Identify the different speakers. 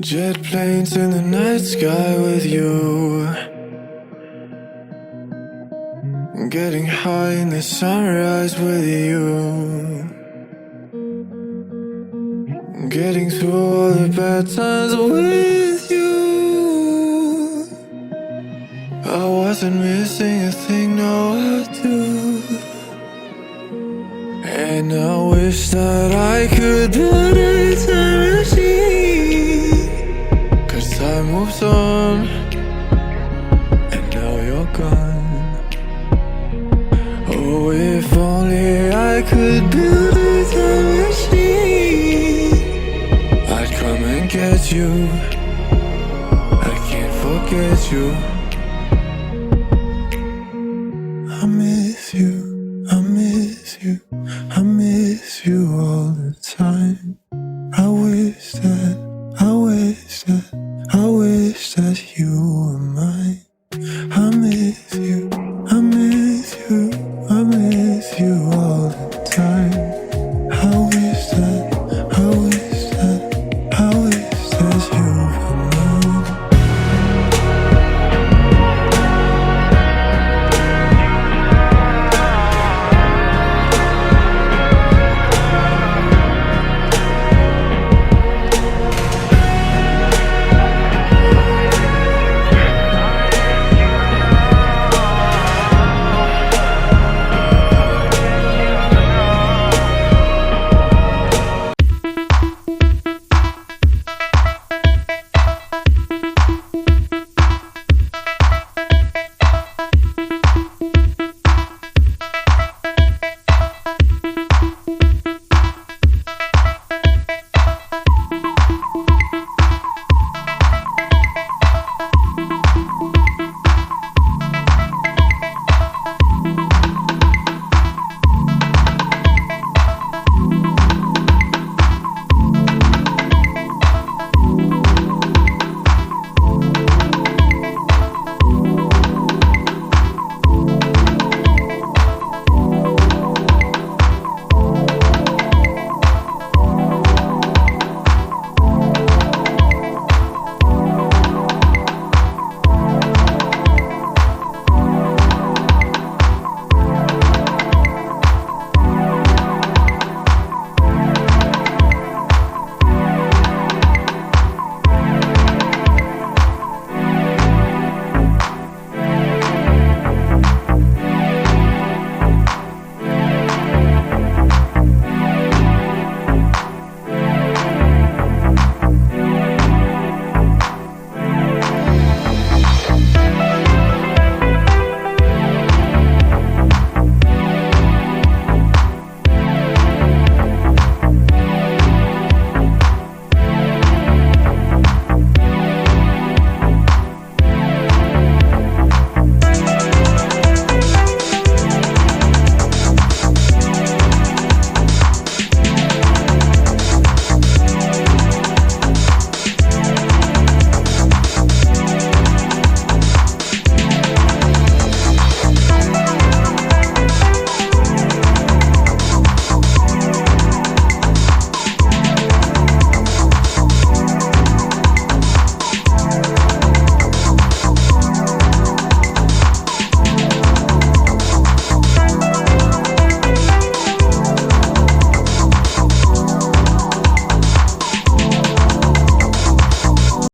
Speaker 1: Jet planes in the night sky with you, getting high in the sunrise with you, getting through all the bad times with you. I wasn't missing a thing, now I do. And I wish that I could build a time machine, 'cause time moves on, and now you're gone. Oh, if only I could build a time machine, I'd come and get you. I can't forget you. I miss you, I miss you, I miss you all the time. I wish that